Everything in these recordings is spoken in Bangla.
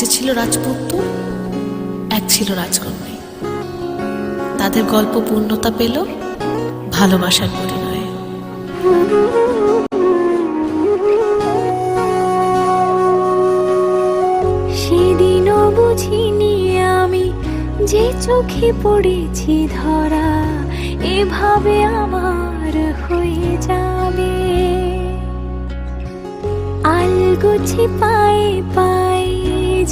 যে ছিল রাজপুত্র, এক ছিল রাজকন্যা। তাদের গল্প পূর্ণতা পেল ভালোবাসার পরিণয়ে। সেদিনও বুঝিনি আমি যে চোখে পড়েছি ধরা এভাবে আমার হয়ে যাবে। আলগোছে পায়ে পায়ে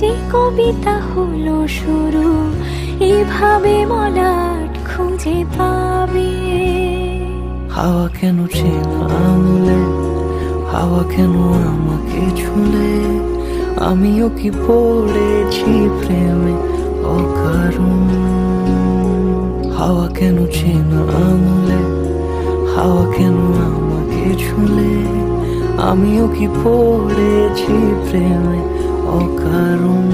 যে কবিতা হলো শুরু, এভাবে মলাট খুঁজে পাবে। হাওয়া কেন ছিল আঙুলে, হাওয়া কেন আমাকে ছুলে, আমিও কি পড়েছি প্রেমে অকারণ। হাওয়া কেন ছিল আঙুলে, হাওয়া কেন আমাকে ছুলে, আমিও কি পড়েছি প্রেমে অকারণ।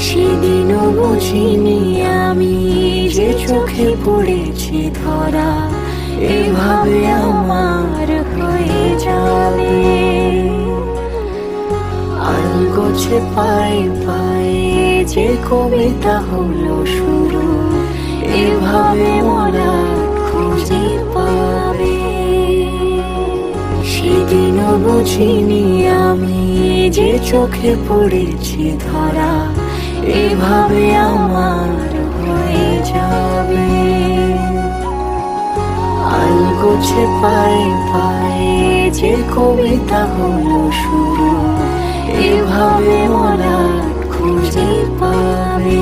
সেদিনও বুঝিনি আমি যে চোখে পড়েছি ধরা এভাবে আমার হয়ে যাবে। আলগোছে পায়ে পায়ে যে কবিতা হলো শুরু, এভাবে মোরা খুঁজে পাবে। সেদিনও বুঝিনি আমি যে চোখে পড়েছি ধরা এভাবে আমার হয়ে যাবে। আলগোছে পায়ে পায়ে যে কবিতা হলো শুরু, এভাবে মোরা খুঁজে পাবে।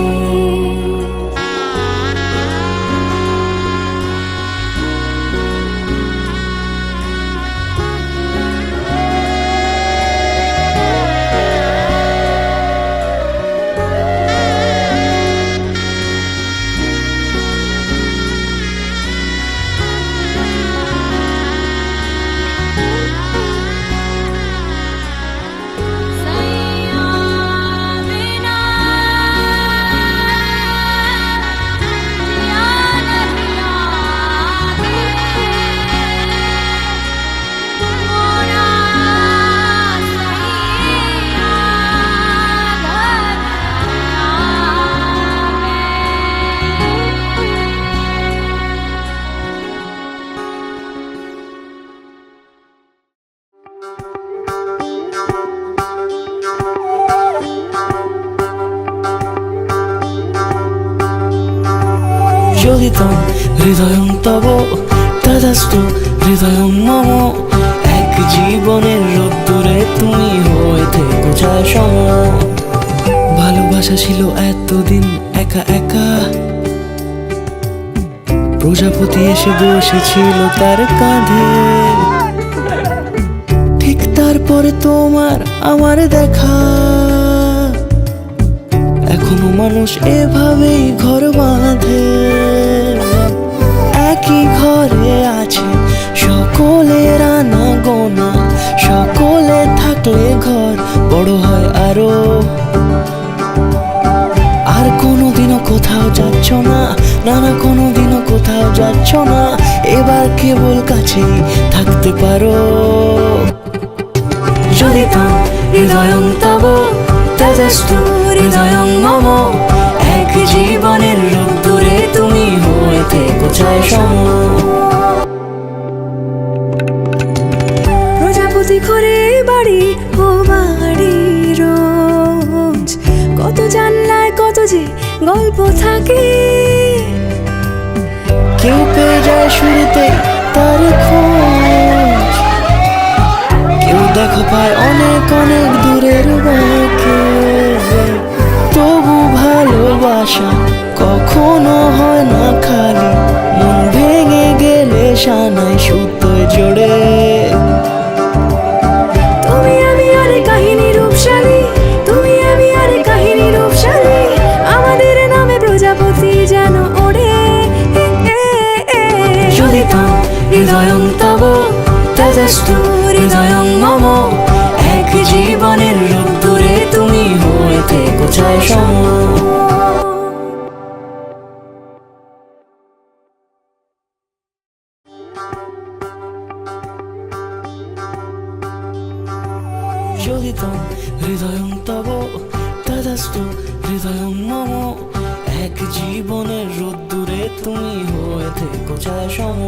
জ্বলিতং হৃদয়ং তব তদাস্তু হৃদয়ং মম। এক জীবনের রোদ্দুরে তুমি হয়ে থেকো যায় সম। ভালোবাসা ছিল এতদিন একা একা, প্রজাপতি এসে বসেছিল তার কাঁধে। ঠিক তারপরে তোমার আমার দেখা, এখনো মানুষ এভাবেই ঘর বাঁধে। একই ঘরে আছে সকলের আনা গোনা, সকলে থাকলে ঘর বড় হয় আরো। আর কোনোদিনও কোথাও যাচ্ছ না, না না কোনোদিনও কোথাও যাচ্ছ না, এবার কেবল কাছেই থাকতে পারো। জ্বলিতং হৃদয়ং তব তদাস্তু হৃদয়ং মম। এক জীবনের রোদ্দুরে তুমি হয়ে থেকো যায় সম। প্রজাপতি ঘরে বাড়ি ও বাড়ি রোজ, কত জানলায় কত যে গল্প থাকে। কেউ পেয়ে যায় শুরুতে তার খোঁজ, কেউ দেখা পায় অনেক অনেক দূরের বাঁকে। তবু ভালোবাসা কখনো হয় না খালি, মন ভেঙে গেলে সানাই সুতোয় জোড়ে। তুমি আমি আরে কাহিনী রূপশালী, তুমি আমি আরে কাহিনী রূপশালী, আমাদের নামে প্রজাপতি যেন ওড়ে। জ্বলিতং হৃদয়ং তব তদাস্তু হৃদয়ং মম। এক জীবনের রোদ্দুরে তুমি হয়ে থেকো যায় সম। শোধিতং হৃদয়ং তব তদাস্তু হৃদয়ং মম। এক জীবনের রোদ্দুরে তুমি হয়ে থেকো ছায়া সম।